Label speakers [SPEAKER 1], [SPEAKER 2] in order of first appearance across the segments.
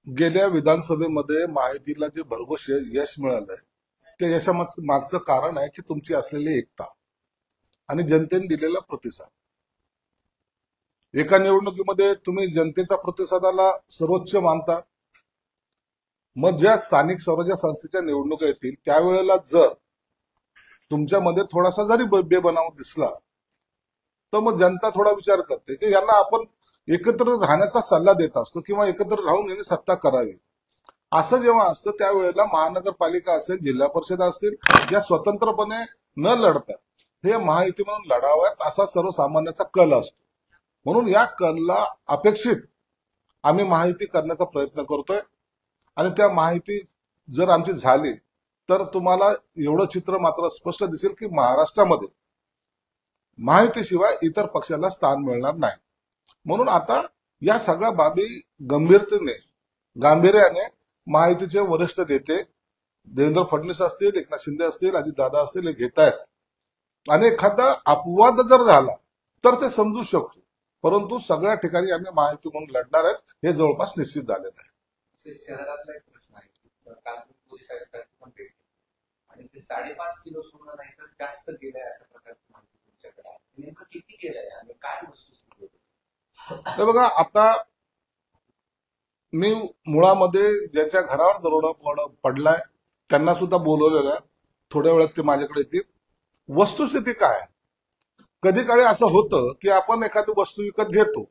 [SPEAKER 1] गेल्या विधानसभेमध्ये महायुतीला जे भरघोस यश मिळालंय त्या यशामागचं कारण आहे की तुमची असलेली एकता आणि जनतेने दिलेला प्रतिसाद. एका निवडणुकीमध्ये तुम्ही जनतेच्या प्रतिसादाला सर्वोच्च मानता. मग ज्या स्थानिक स्वराज्य संस्थेच्या निवडणुका येतील त्यावेळेला जर तुमच्यामध्ये थोडासा जरी बेबनाव दिसला तर मग जनता थोडा विचार करते की यांना आपण एकत्र राहण्याचा सल्ला देत असतो किंवा एकत्र राहून यांनी सत्ता करावी. असं जेव्हा असतं त्यावेळेला महानगरपालिका असेल, जिल्हा परिषद असतील, या स्वतंत्रपणे न लढता हे महायुती म्हणून लढाव्यात असा सर्वसामान्याचा कल असतो. म्हणून या कलला अपेक्षित आम्ही महायुती करण्याचा प्रयत्न करतोय आणि त्या महायुती जर आमची झाली तर तुम्हाला एवढं चित्र मात्र स्पष्ट दिसेल की महाराष्ट्रामध्ये महायुतीशिवाय इतर पक्षाला स्थान मिळणार नाही. म्हणून आता या सगळ्या बाबी गांभीर्याने महायुतीचे वरिष्ठ नेते देवेंद्र फडणवीस असतील, एकनाथ शिंदे असतील, अजितदादा असतील हे घेत आहेत. आणि एखादा अपवाद जर झाला तर ते समजू शकतो, परंतु सगळ्या ठिकाणी आम्ही महायुती म्हणून लढणार आहेत हे जवळपास निश्चित झालेलं आहे.
[SPEAKER 2] शहरातला एक प्रश्न आहे की काल पोलीस आयुक्तांची पण भेट आणि ते 5.5 किलो सोनं नाही तर जास्त गेलंय अशा प्रकारची माहिती तुमच्याकडे आहे. नेमकं किती गेलंय आणि काय वस्तुस्थिती होती?
[SPEAKER 1] हे बघा, आता मी मुळामध्ये ज्याच्या घरावर दरोडा पडलाय त्यांना सुद्धा बोलवलेलं आहे. थोड्या वेळात ते माझ्याकडे येतील. वस्तुस्थिती काय आहे? कधी काळी असं होतं की आपण एखादी वस्तू विकत घेतो,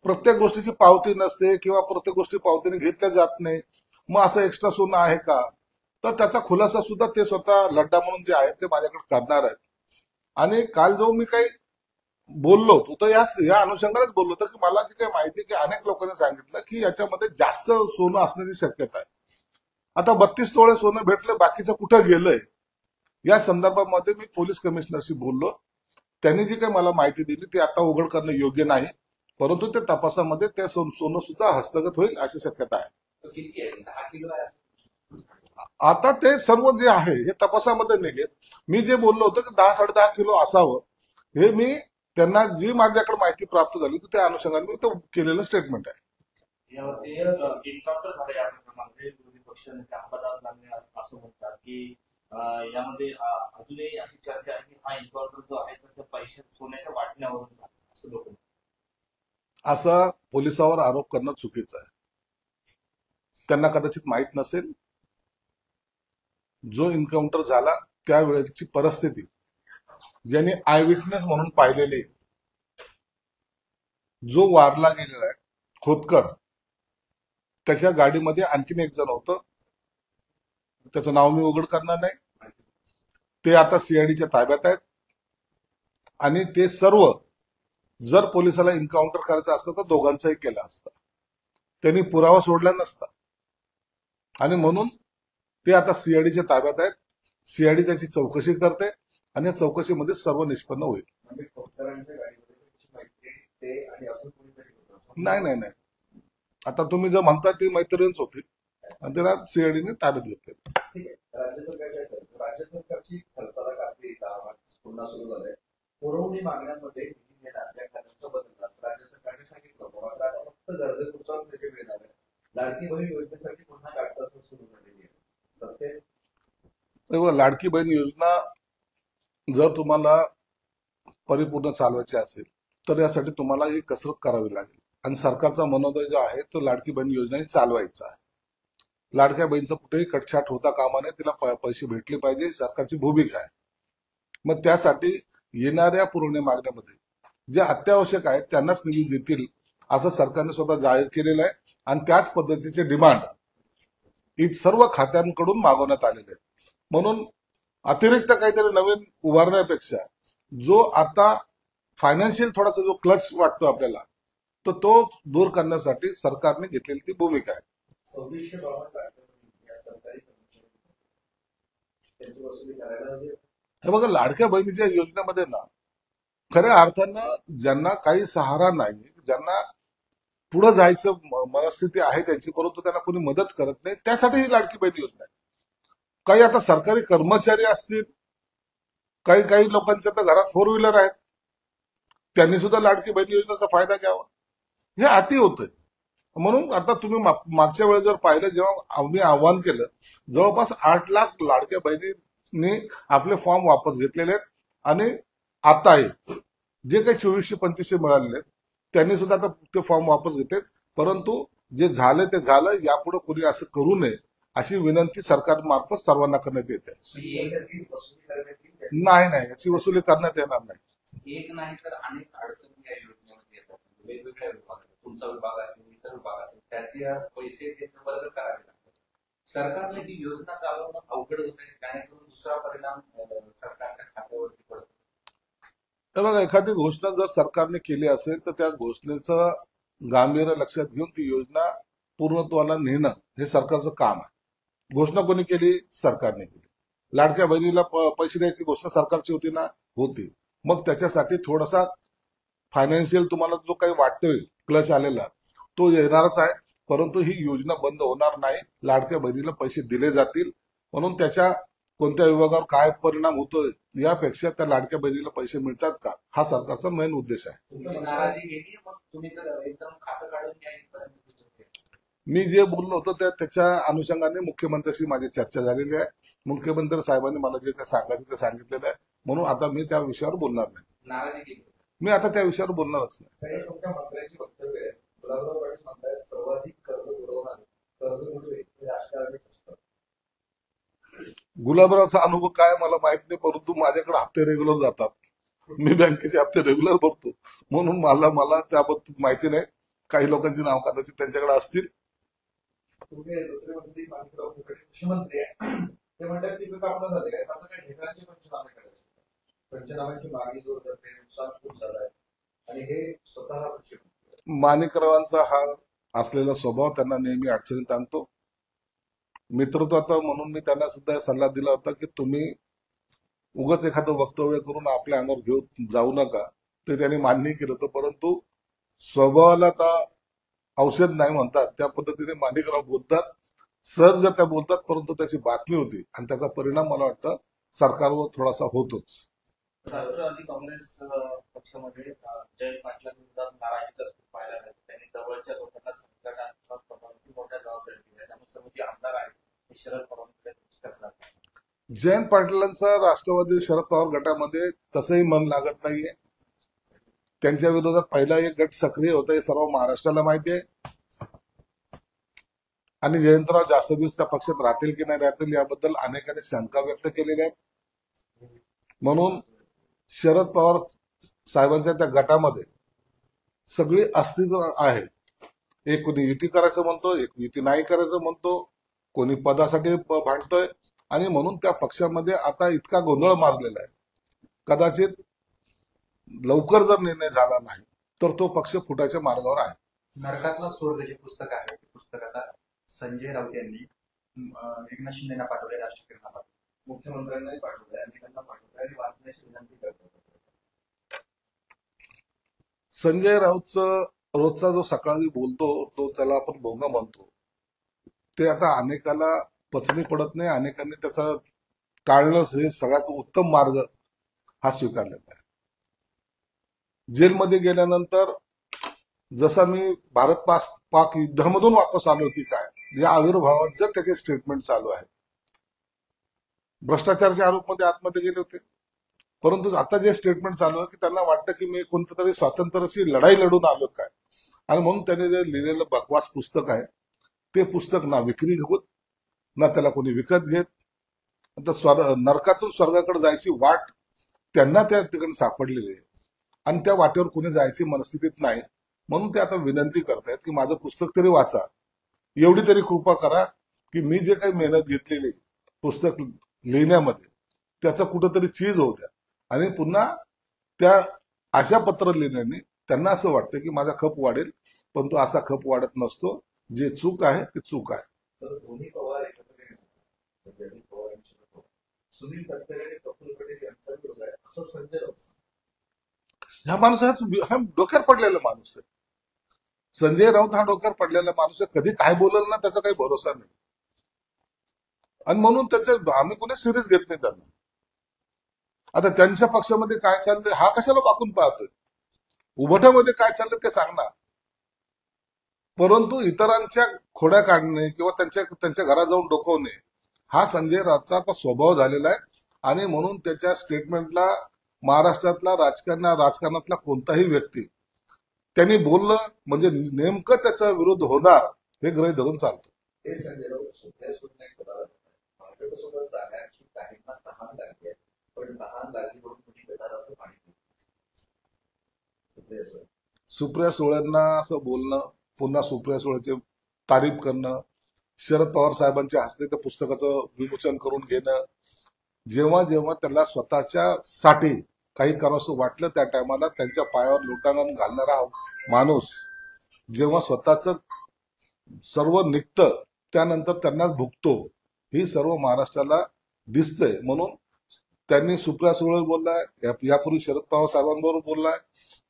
[SPEAKER 1] प्रत्येक गोष्टीची पावती नसते किंवा प्रत्येक गोष्टी पावतीने घेतल्या जात नाही. मग असं एक्स्ट्रा सोनं आहे का, तर त्याचा खुलासा सुद्धा ते स्वतः लड्डा म्हणून जे आहेत ते माझ्याकडे करणार आहेत. आणि काल जो मी काही बोललो होतो तर या अनुषंगानेच बोललो होतो की मला जी काही माहिती की अनेक लोकांनी सांगितलं की याच्यामध्ये जास्त सोनं असण्याची शक्यता आहे. आता 32 तोळे सोनं भेटलं, बाकीचं कुठं गेलंय या संदर्भामध्ये मी पोलीस कमिशनरशी बोललो. त्यांनी जी काही मला माहिती दिली ती आता उघड करणं योग्य नाही, परंतु ते तपासामध्ये ते सोनं सुद्धा हस्तगत होईल अशी शक्यता आहे.
[SPEAKER 2] तो किती आहे? 10 किलो आहे असं?
[SPEAKER 1] आता ते सर्व जे आहे हे तपासामध्ये निघेल. मी जे बोललो होतो की 10-10.5 किलो असावं, हे मी त्यांना जी माझ्याकडे माहिती प्राप्त झाली होती त्या अनुषंगाने मी तो केलेलं स्टेटमेंट आहे.
[SPEAKER 3] यावरती एन्काउंटर झालं या प्रकरणामध्ये. विरोधी पक्ष नेते अंबादास दानवे असं म्हणतात की यामध्ये अजूनही अशी चर्चा आहे की हा एन्काउंटर जो आहे तर पैसे सोन्याच्या वाटण्यावरून झाला असं लोक.
[SPEAKER 1] असा पोलिसावर आरोप करणं चुकीचं आहे. त्यांना कदाचित माहीत नसेल जो एन्काउंटर झाला त्यावेळेची परिस्थिती ज्यांनी आय विटनेस म्हणून पाहिलेली, जो वारला गेलेला आहे खोतकर, त्याच्या गाडीमध्ये आणखीन एक जण होतं, त्याचं नाव मी उघड करणार नाही. ते आता सीआयडीच्या ताब्यात आहेत आणि ते सर्व जर पोलिसाला एन्काउंटर करायचं असतं तर दोघांचाही केला असता. त्यांनी पुरावा सोडला नसता आणि म्हणून ते आता सीआयडीच्या ताब्यात आहेत. सीआयडी त्याची चौकशी करते आणि या चौकशीमध्ये सर्व निष्पन्न होईल. नाही नाही नाही, आता तुम्ही जर म्हणता ती मैत्रीणच होती आणि त्याला सीआयडीने ताब्यात घेतले.
[SPEAKER 4] राज्य सरकारची खर्चाला कापडी पुन्हा सुरू झालंय. पुरवणी मागण्यांमध्ये राज्य सरकारने सांगितलं फक्त गरजेपुरताच निधी मिळणार आहे. लाडकी बहीण योजनेसाठी पुन्हा काटकसर सुरू झालेली आहे. सत्य
[SPEAKER 1] लाडकी बहीण योजना जर तुम्हाला परिपूर्ण चालवायची असेल तर यासाठी तुम्हाला ही कसरत करावी लागेल आणि सरकारचा मनोदय जो आहे तो लाडकी बहीण योजना ही चालवायचा आहे. लाडक्या बहीणचा कुठेही कटछाट होता कामा नये, तिला पैसे भेटले पाहिजे, सरकारची भूमिका आहे. मग त्यासाठी येणाऱ्या पुरवणी मागण्यामध्ये जे अत्यावश्यक आहेत त्यांनाच निधी देतील असं सरकारने स्वतः जाहीर केलेलं आहे आणि त्याच पद्धतीचे डिमांड सर्व खात्यांकडून मागवण्यात आलेले आहेत. म्हणून अतिरिक्त काहीतरी नवीन उभारण्यापेक्षा जो आता फायनान्शियल थोडासा जो क्लच वाटतो आपल्याला तर तो दूर करण्यासाठी सरकारने घेतलेली ती भूमिका आहे.
[SPEAKER 4] 2652 सरकारी कर्मचारी त्यांची वसुली करायला हवी.
[SPEAKER 1] हे बघा, लाडक्या बहिणीच्या योजनेमध्ये ना खऱ्या अर्थानं ज्यांना काही सहारा नाही, ज्यांना पुढे जायचं मनस्थिती आहे त्यांची, परंतु त्यांना कोणी मदत करत नाही, त्यासाठी ही लाडकी बहीण योजना आहे. काही आता सरकारी कर्मचारी असतील, काही लोकांच्या तर घरात 4 व्हीलर आहेत, त्यांनी सुद्धा लाडकी बहीण योजनेचा फायदा घ्यावा. हे अति होतंय. म्हणून आता तुम्ही मागच्या वेळेस जर पाहिलं, जेव्हा आम्ही आव्हान केलं, जवळपास 8 लाख लाडक्या बहिणींनी आपले फॉर्म वापस घेतलेले आहेत. आणि आता जे काही 2425 मिळालेले आहेत त्यांनी सुद्धा आता ते फॉर्म वापस घेतलेत. परंतु जे झालं ते झालं, यापुढे कोणी असं करू नये अशी विनंती सरकारमार्फत सर्वांना करण्यात येते.
[SPEAKER 4] वसुली करण्यात येईल.
[SPEAKER 1] नाही, याची वसुली करण्यात येणार नाही.
[SPEAKER 2] एक नाही तर अनेक अडचणी या योजनेमध्ये येतात. वेगवेगळ्या विभागात, तुमचा विभाग असेल, इतर विभाग असेल, त्याचे पैसे ते वर्ग करावे लागतात. सरकारने ही योजना चालवणं अवघड होत आहे, त्यानेकरून दुसरा परिणाम सरकारच्या खात्यावरती पडतो.
[SPEAKER 1] तर बघा, एखादी घोषणा जर सरकारने केली असेल तर त्या घोषणेचं गांभीर्य लक्षात घेऊन ती योजना पूर्णत्वाला नेणं हे सरकारचं काम आहे. घोषणा कोणी केली? सरकारने केली. लाडक्या बहिणीला पैसे द्यायची घोषणा सरकारची होती ना? होती. मग त्याच्यासाठी थोडासा फायनान्शियल तुम्हाला जो काही वाटतोय क्लच आलेला तो येणारच आहे. परंतु ही योजना बंद होणार नाही. लाडक्या बहिणीला पैसे दिले जातील. म्हणून त्याच्या कोणत्या विभागावर काय परिणाम होतोय यापेक्षा त्या लाडक्या बहिणीला पैसे मिळतात का, हा सरकारचा मेन उद्देश आहे.
[SPEAKER 2] तुमची नाराजी गेली, मग तुम्ही तर एकदम खातं काढून घ्या इथपर्यंत.
[SPEAKER 1] मी जे बोललो होतो त्याच्या अनुषंगाने मुख्यमंत्र्यांशी माझी चर्चा झालेली आहे. मुख्यमंत्री साहेबांनी मला जे काही सांगायचं ते सांगितलेलं आहे. म्हणून आता मी त्या विषयावर बोलणार नाही.
[SPEAKER 2] नाराजी गेली.
[SPEAKER 1] मी आता त्या विषयावर बोलणारच नाही.
[SPEAKER 4] काही तुमच्या मंत्र्यांची वक्तव्य आहे. गुलाबराव पाटील म्हणतात सर्वाधिक कर्ज बुडवणार कर्जमुळे राजकारणीच असतात.
[SPEAKER 1] गुलाबरावचा अनुभव काय मला माहित नाही, परंतु माझ्याकडे हप्ते रेग्युलर जातात. मी बँकेचे हप्ते रेग्युलर भरतो. म्हणून मला त्याबद्दल माहिती नाही. काही लोकांची नाव कदाचित त्यांच्याकडे असतील.
[SPEAKER 4] तुम्ही दुसरे मंत्री माणिकराव मुखर्जी कृषी मंत्री आहे, ते म्हणतात की कापणं झाले काय, आता काय ठिकाणचे पंचनामे करायचे. पंचनाम्यांची मागणी जोर धरते, नुकसान खूप झालं आहे आणि हे स्वतः कृषी मंत्री.
[SPEAKER 1] माणिकरावांचा हा असलेला स्वभाव त्यांना नेहमी अडचणीत आणतो. मित्रत्वाचा म्हणून मी त्यांना सुद्धा सल्ला दिला होता की तुम्ही उगाच एखादं वक्तव्य करून आपल्या अंगावर घेऊन जाऊ नका. ते त्यांनी मान्य केलं होतं. परंतु स्वभावाला तर औषध नाही म्हणतात, त्या पद्धतीने माणिकराव बोलतात. सहजगत्या बोलतात, परंतु त्याची बातमी होती आणि त्याचा परिणाम मला वाटतं सरकारवर थोडासा होतोच.
[SPEAKER 3] राष्ट्रवादी काँग्रेस पक्षामध्ये जयंत पाटलांविरोधात नाराजीचा सूर पाहायला मिळतो. त्यांनी जवळच्या लोकांना संकटात मोठ्या जबाबदारी दिल्या. त्यामुळे सर्व आमदार आहेत हे शरद पवारांकडे करणार.
[SPEAKER 1] जयंत पाटलांचा राष्ट्रवादी शरद पवार गटामध्ये तसंही मन लागत नाहीये. त्यांच्या विरोधात पहिला एक गट सक्रिय होता हे सर्व महाराष्ट्राला माहिती आहे. आणि जयंतराव जास्त दिवस त्या पक्षात राहतील की नाही राहतील याबद्दल अनेकांनी शंका व्यक्त केलेल्या आहेत. म्हणून शरद पवार साहेबांच्या त्या गटामध्ये सगळी अस्तित्व आहे. एक कोणी युती करायचं म्हणतो, एक युती नाही करायचं म्हणतो, कोणी पदासाठी भांडतोय. आणि म्हणून त्या पक्षामध्ये आता इतका गोंधळ माजलेला आहे. कदाचित लवकर जर निर्णय झाला नाही तर तो पक्ष फुटायच्या मार्गावर आहे.
[SPEAKER 5] नरकातला स्वर्ग जे पुस्तक आहे ते पुस्तक आता संजय राऊत यांनी एकनाथ शिंदेना पाठवले, राष्ट्रपतींना पाठवले,
[SPEAKER 4] मुख्यमंत्र्यांनाही पाठवलंय, अनेकांना पाठवलंय आणि वाचण्याची विनंती करतात.
[SPEAKER 1] संजय राऊतचं रोजचा जो सकाळी बोलतो तो त्याला आपण भोंगा म्हणतो, ते आता अनेकाला पचनी पडत नाही. अनेकांनी त्याचा टाळणं हे सगळ्यात उत्तम मार्ग हा स्वीकारलेला आहे. जेलमध्ये गेल्यानंतर जसा मी भारत पाक युद्धामधून वापस आलो की काय या आविर्भावात त्याचे स्टेटमेंट चालू आहे. भ्रष्टाचाराच्या आरोपमध्ये आतमध्ये गेले होते, परंतु आता जे स्टेटमेंट चालू आहे की त्यांना वाटतं की मी कोणत्या तरी स्वातंत्र्याची लढाई लढून आलो काय. आणि म्हणून त्याने जे लिहिलेलं बकवास पुस्तक आहे ते पुस्तक ना विक्री होत ना त्याला कोणी विकत घेत. आता नरकातून स्वर्गाकडे जायची वाट त्यांना त्या ठिकाणी सापडलेली आहे आणि त्या वाटेवर कोणी जायची मनस्थितीत नाही. म्हणून ते आता विनंती करतायत की माझं पुस्तक तरी वाचा, एवढी तरी कृपा करा की मी जे काही मेहनत घेतलेली पुस्तक लिहिण्यामध्ये त्याचा कुठंतरी चीज होऊ द्या. आणि पुन्हा त्या अशा पत्र लिहिण्याने त्यांना असं वाटतं की माझा खप वाढेल, पण तो असा खप वाढत नसतो. जे चूक आहे ते चूक आहे.
[SPEAKER 4] तर दोन्ही पवार एकत्र अजित पवार आणि शरद पवार, सुनील तटकरे आणि प्रफुल्ल पटेल यांचा विरोध आहे असं संजय राऊत सांगतात.
[SPEAKER 1] ह्या माणसाचा हा डोक्यावर पडलेला माणूस आहे. संजय राऊत हा डोक्यावर पडलेला माणूस आहे. कधी काय बोलल ना त्याचा काही भरोसा नाही. आणि म्हणून आम्ही कोणी सिरियस घेत नाही त्यांना. आता त्यांच्या पक्षामध्ये काय चाललंय हा कशाला वाकून पाहतोय. उभटामध्ये काय चाललंय ते सांगणार. परंतु इतरांच्या खोड्या काढणे किंवा त्यांच्या घरात जाऊन डोकवणे हा संजय राऊतचा आता स्वभाव झालेला आहे. आणि म्हणून त्याच्या स्टेटमेंटला महाराष्ट्रातला राजकारणातला कोणताही व्यक्ती त्यांनी बोललं म्हणजे नेमकं त्याचा विरोध होणार हे गृहीत धरून चालतो.
[SPEAKER 4] हे संजय राऊत सुप्रिया सुळे भाजपसोबत जाण्याची काहींना तहान लागली आहे, पण तहान लागली म्हणून कुणी बेकार असं पाणी पितं. सुप्रिया सुळे
[SPEAKER 1] सुप्रिया सुळेंना असं बोलणं, पुन्हा सुप्रिया सुळेची तारीफ करणं, शरद पवार साहेबांच्या हस्ते त्या पुस्तकाचं विमोचन करून घेणं, जेव्हा जेव्हा त्याला स्वतःच्या साठी काही करावंसं वाटलं त्या टायमाला त्यांच्या पायावर लोटांगण घालणारा माणूस जेव्हा स्वतःच सर्व निघतं त्यानंतर त्यांनाच भुगतो, ही सर्व महाराष्ट्राला दिसतंय. म्हणून त्यांनी सुप्रिया सुळे बोललाय, यापूर्वी शरद पवार साहेबांबरोबर बोललाय.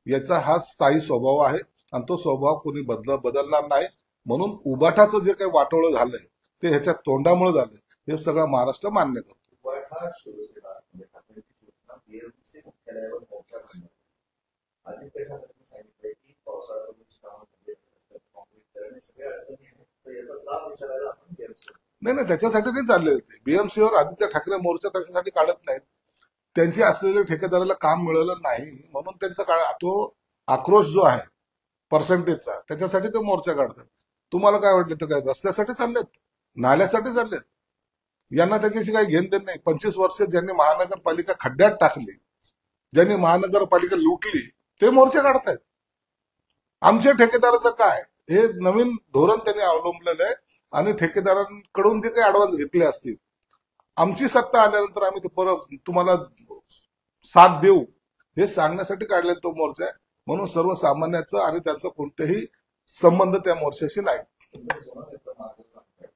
[SPEAKER 1] याचा हा स्थायी स्वभाव आहे आणि तो स्वभाव कोणी बदलणार नाही. म्हणून उबाठाचं जे काही वाटोळं झालंय ते ह्याच्या तोंडामुळे झालंय हे सगळं महाराष्ट्र मान्य करतो.
[SPEAKER 4] उबाठा शिवसेना म्हणजे ठाकरेंची शिवसेना बीएमसी मुख्यालयावर मोर्चा काढणार. आदित्य ठाकरेंनी सांगितलंय की पावसाळ्यापूर्वीची कामं झाली असतात, काँक्रीट करणे सगळ्या अडचणी आहेत, तर याचा जाब विचारायला आपण बीएमसी
[SPEAKER 1] नाही, त्याच्यासाठी नाही चालले होते. बीएमसीवर आदित्य ठाकरे मोर्चा त्याच्यासाठी काढत नाहीत. त्यांची असलेल्या ठेकेदाराला काम मिळालं नाही म्हणून त्यांचा तो आक्रोश जो आहे पर्सेंटेजचा त्याच्यासाठी ते मोर्चा काढतात. तुम्हाला काय वाटलं तर काय रस्त्यासाठी चाललेत, नाल्यासाठी चाललेत? यांना त्याच्याशी काही घेण देण नाही. 25 वर्ष ज्यांनी महानगरपालिका खड्ड्यात टाकली, ज्यांनी महानगरपालिका लुटली ते मोर्चे काढतायत. आमच्या ठेकेदाराचं काय हे नवीन धोरण त्यांनी अवलंबलेलं आहे आणि ठेकेदारांकडून जे काही ऍडव्हान्स घेतले असतील आमची सत्ता आल्यानंतर आम्ही ते परत तुम्हाला साथ देऊ हे सांगण्यासाठी काढलेला तो मोर्चा आहे. म्हणून सर्वसामान्याचं आणि त्यांचा कोणतेही संबंध त्या मोर्चाशी नाही.
[SPEAKER 4] तुमचा जुना मित्र मागं लागतोय.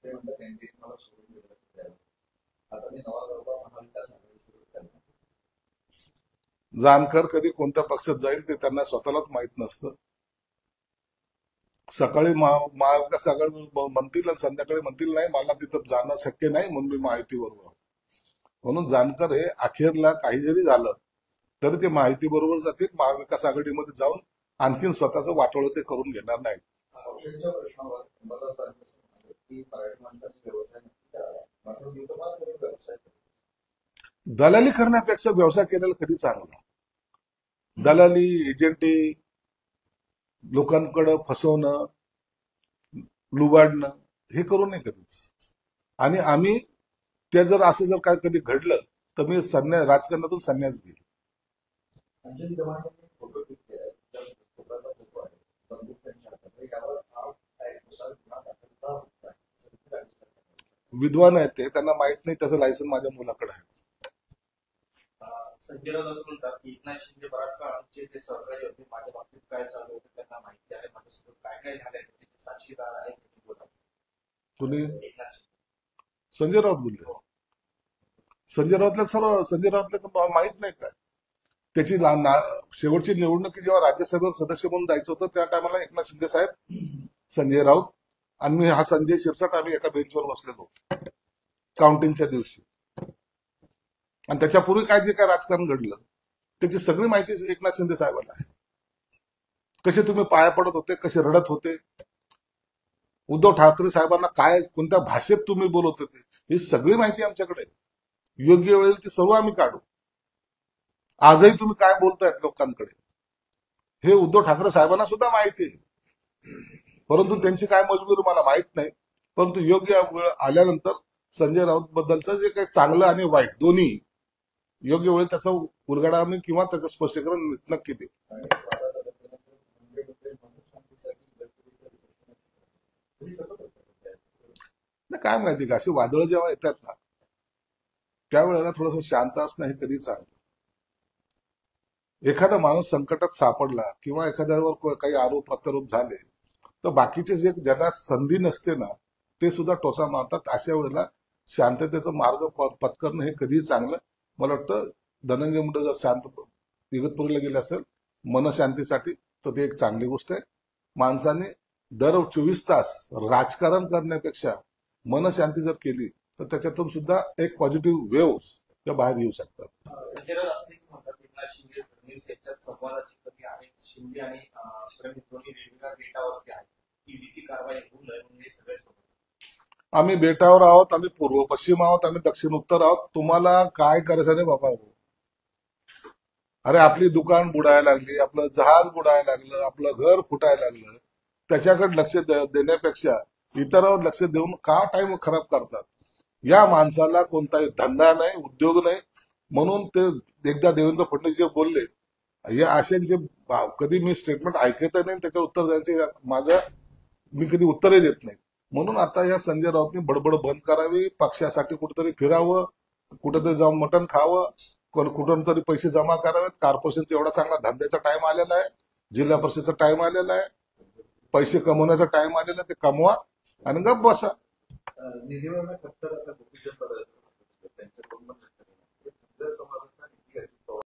[SPEAKER 4] ते म्हणतात त्यांनी मला सोडून दिलं त्यावेळी. आता मी नवा गरबा महाविकास आघाडी सुरू करणार.
[SPEAKER 1] जानकर कधी कोणत्या पक्षात जाईल ते त्यांना स्वतःलाच माहित नसतं. सकाळी महाविकास आघाडी म्हणतील आणि संध्याकाळी म्हणतील नाही मला तिथं जाणं शक्य नाही म्हणून मी माहितीबरोबर. म्हणून जानकर हे अखेरला काही जरी झालं तरी ते माहिती बरोबर जातील. महाविकास आघाडीमध्ये जाऊन आणखीन स्वतःचं वाटोळं ते करून घेणार नाहीत.
[SPEAKER 4] हॉटेलच्या प्रश्नावर मला सांगितलं की मराठी माणसाने व्यवसाय नक्की करावा, मात्र मी तुम्हाला करून व्यवसाय करतो.
[SPEAKER 1] दलाली करण्यापेक्षा व्यवसाय केलेला कधी चांगला. दलाली, एजंटी, लोकांकडे फसवणं, लुबाडणं हे करू नये कधीच. आणि आम्ही ते जर असं जर काय कधी घडलं तर मी राजकारणातून संन्यास घेईल.
[SPEAKER 4] अंजली दमाने फोटो क्लिक केलाय, त्या फोटोचा फोटो आहे, बंदूक त्यांच्या हातात आहे. यावर नुसार गुन्हा दाखल का होत नाही असं देखील राज्य सरकारने
[SPEAKER 1] विद्वान आहेत ते, त्यांना माहित नाही त्याचं लायसन माझ्या मुलाकडे आहे.
[SPEAKER 3] संजय राऊत असं म्हणतात की एकनाथ शिंदे बराच काळ आमचे ते सहकारी होते, माझ्या बाबतीत काय चालू होतं त्यांना माहिती आहे, माझ्यासोबत काय काय झालंय त्याचे ते साक्षीदार आहे.
[SPEAKER 1] कुणी?
[SPEAKER 3] एकनाथ शिंदे.
[SPEAKER 1] संजय राऊत बोलले. संजय राऊतला माहित नाही काय त्याची शेवटची निवडणुकी जेव्हा राज्यसभेवर सदस्य म्हणून जायचं होतं त्या टायमाला एकनाथ शिंदे साहेब, संजय राऊत आणि मी हा संजय शिरसाट आम्ही एका बेंचवर बसलेलो काउंटिंगच्या दिवशी. आणि त्याच्यापूर्वी काय जे काय राजकारण घडलं त्याची सगळी माहिती एकनाथ शिंदे साहेबांना आहे. कसे तुम्ही पाया पडत होते, कसे रडत होते, उद्धव ठाकरे साहेबांना काय कोणत्या भाषेत तुम्ही बोलत होते ही सगळी माहिती आमच्याकडे. योग्य वेळेला ती सर्व आम्ही काढू. आजही तुम्ही काय बोलतायत लोकांकडे हे उद्धव ठाकरे साहेबांना सुद्धा माहिती आहे. परंतु त्यांची काय मजबुरी मला माहित नाही. परंतु योग्य वेळ आल्यानंतर संजय राऊत बद्दलचं जे काही चांगलं आणि वाईट दोन्ही योग्य वेळ त्याचा उलगडा आम्ही किंवा त्याचं स्पष्टीकरण नक्की देऊ.
[SPEAKER 4] आणि म्हणजे मनुशांतीसाठी तुम्ही कसं करता?
[SPEAKER 1] काय माहिती का अशी वादळं जेव्हा येतात ना त्यावेळेला थोडंसं शांत असणं हे कधी चांगलं. एखादा माणूस संकटात सापडला किंवा एखाद्यावर काही आरोप प्रत्यारोप झाले तर बाकीचे जे ज्यांना संधी नसते ना ते सुद्धा टोचा मारतात. अशा वेळेला शांततेचा मार्ग पत्करणं हे कधीही चांगलं. मला वाटतं धनंजय मुंडे जर शांत इगतपुरीला गेले असेल मनशांतीसाठी तर ते एक चांगली गोष्ट आहे. माणसाने दर 24 तास राजकारण करण्यापेक्षा मनशांती जर केली तर त्याच्यातून सुद्धा एक पॉझिटिव्ह वेव्स त्या बाहेर येऊ शकतात.
[SPEAKER 3] संजय राऊत असं देखील म्हणतात एकनाथ शिंदे फडणवीस यांच्यात संवादाची कमी आहे. शिंदे आणि फडणवीस दोन्ही वेगवेगळ्या डेटावरती आहेत. ईडीची कारवाई होऊ नये म्हणून हे सगळे सोबत.
[SPEAKER 1] आम्ही बेटावर आहोत, आम्ही पूर्व पश्चिम आहोत, आम्ही दक्षिण उत्तर आहोत. तुम्हाला काय करायचं रे बाबा? अरे आपली दुकान बुडायला लागली, आपलं जहाज बुडायला लागलं, आपलं घर फुटायला लागलं. त्याच्याकडे लक्ष देण्यापेक्षा इतरांवर लक्ष देऊन का टाइम खराब करतात? या माणसाला कोणताही धंदा नाही, उद्योग नाही. म्हणून ते एकदा देवेंद्र फडणवीस जे बोलले, या आशयांचे कधी मी स्टेटमेंट ऐकत नाही, त्याचं उत्तर द्यायचे मी कधी उत्तरही देत नाही. म्हणून आता या संजय राऊतनी बडबड बंद करावी, पक्षासाठी कुठेतरी फिरावं, कुठेतरी जाऊन मटण खावं, कुठून तरी पैसे जमा करावेत. कॉर्पोरेशनचा एवढा चांगला धंद्याचा टाइम आलेला आहे, जिल्हा परिषदचा टाइम आलेला आहे, पैसे कमवण्याचा टाइम आलेला आहे. ते कमवा आणि गप्प बसा.
[SPEAKER 4] निधीवर खर्च आता गोपीचंद पडळकर त्यांच्या 2 वर्ष समाज